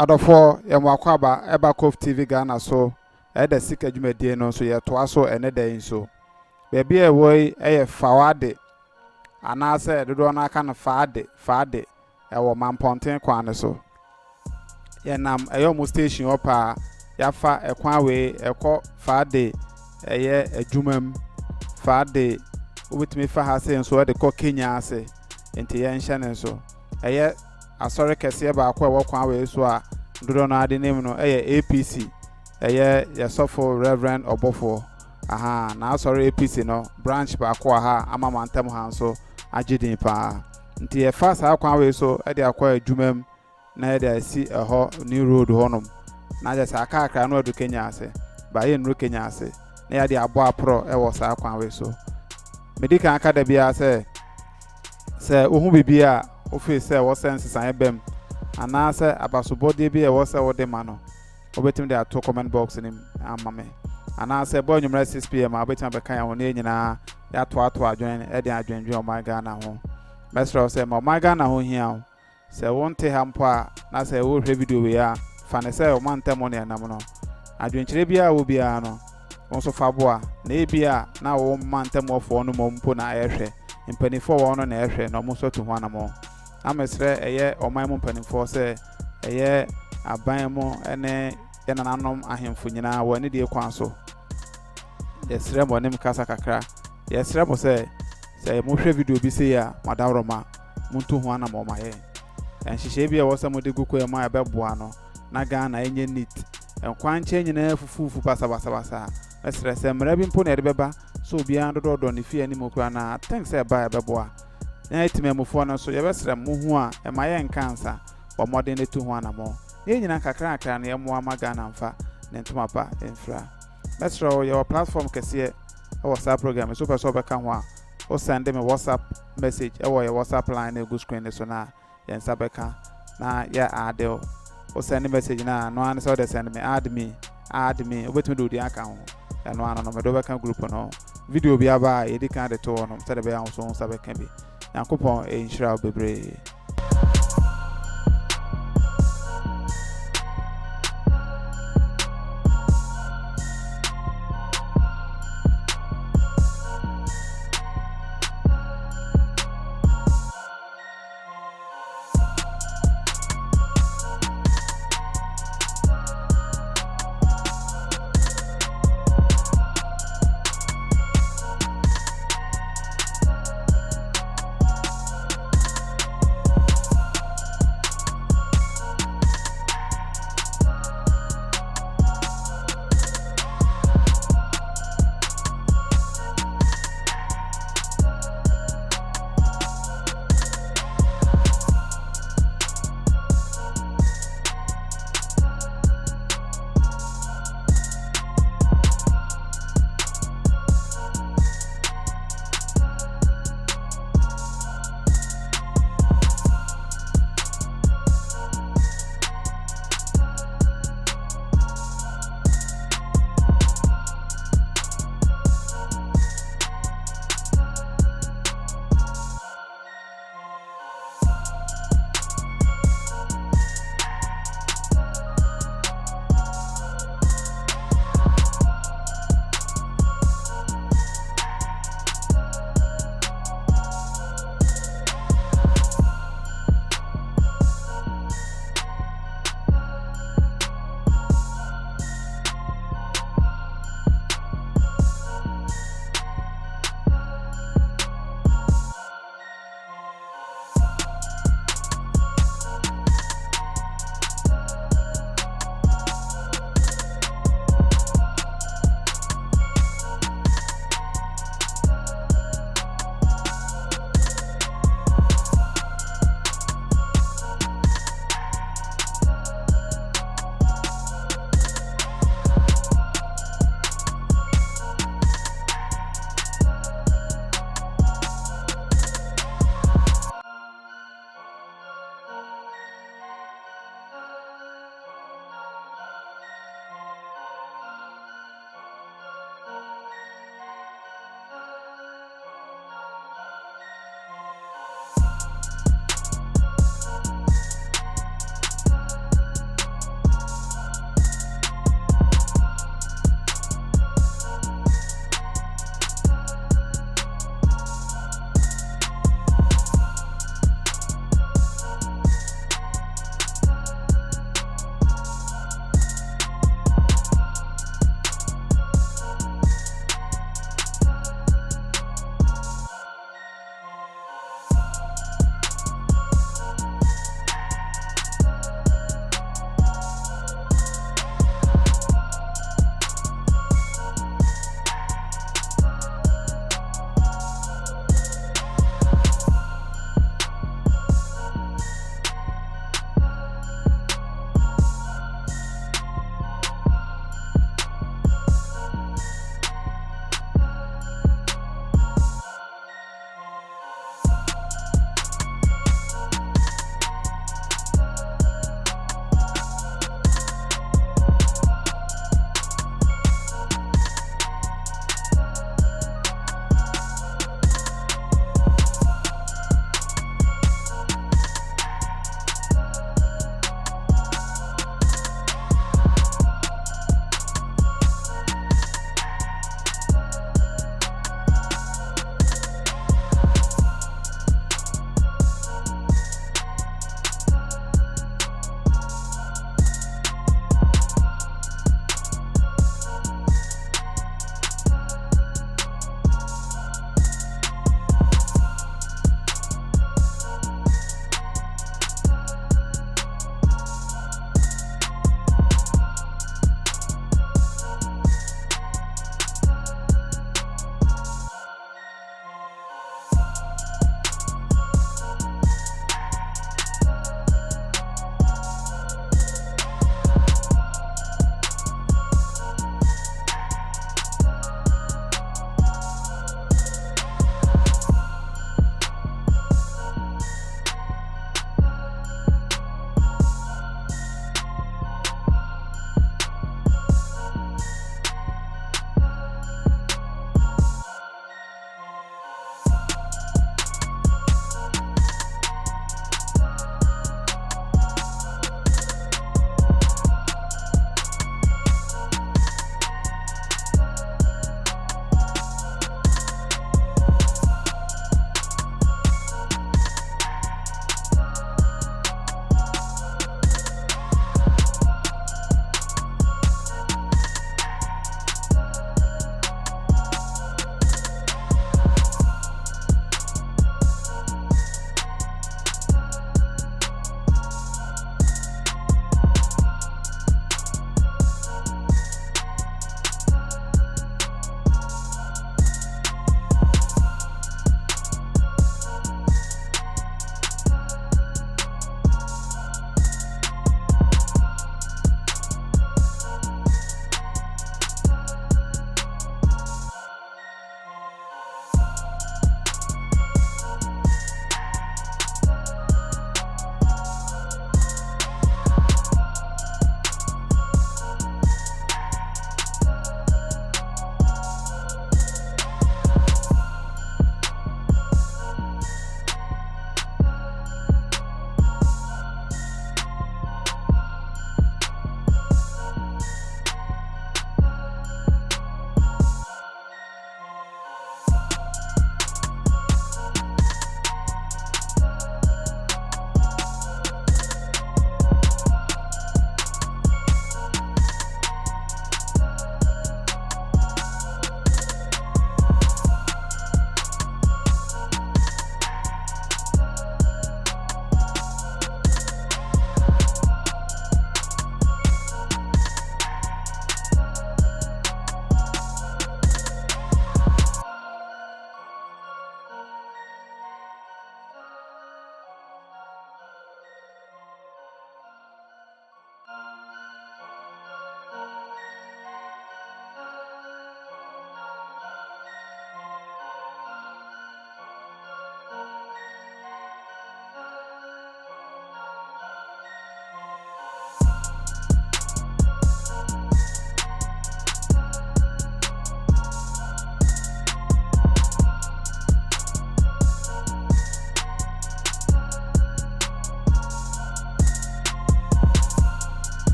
adofo yemwakwaba eba COVTVGHANA so eda sika dwumadie no so yetoa so ene dan so bebi ewoi Fawoade anase dodo na aka no faade ewo mamponten kwan so yenam eyo station opa yafa ekwan we eko Fawoade Adwumam Fawoade obetimi fa ha se nso de ko Kenya ase enti ye nhye so asore kese ba akwa ewo kwan we so a dodo na ade name no APC yesofo Reverend Obofo aha na asore APC no branch ba akwa ha amamantam ha so agidin pa nti ye fa sa kwan we so de akwa Adwumam na de asi ho new road honom na je sa aka no do Kenya ase ba ye nru Kenya ase na ya de abo apro ewo sa kwan we so medical academy se ohu bibia ofi se wo sense san bem anase abasobode bi e wo se wo de ma no obetim de ato comment box nim amame anase boy nyumra 6 pm abetim be kan ya won nyina ya to adwen e de adwenjwe o my Ghana ho mesro se ma my Ghana ho hia se wonte ha mpo a na se wo hwe video we ya fa ne se o mantem ne nam no adwenkyere bia wo bia no wonso faboa na ebia na wo mantem ofo no mompo na ehwe mpanifo wo no na ehwe na mo so to ho anamo amesre eye oman mo mpanifo se eye aban mo ene yenananom ahemfo nyina wo ne de kwan so yesre mo nem kasa kakra yesre mo se mo hwe video bi se ya madawroma muntu ho anamo maye enhihye bia wo se mo de guko e ma abeboa no na Ghana enye neat enkwan che nyina fufufu basa mesre se mra bi mpo na de beba so bia dodo ne fie ani mokura na thanks e ba ebeboa na etimemufo no so yebesre mo hu a e ma ye nkansa bo modern ne tu ho anamo ye nyina kakra na ye mo ama Ghana mfa ne ntoma pa enfra mesre your platform kese e WhatsApp program so person be kan ho a o send me WhatsApp message e wo your WhatsApp line e go screen so na ye nsa be kan na ya adel o send message na no an so de send me add me obetumi do di aka ho eno ano no me do be kan group no video bi aba e di kan de to no se de be an so nsa be kan bi yankopon e nhira bebre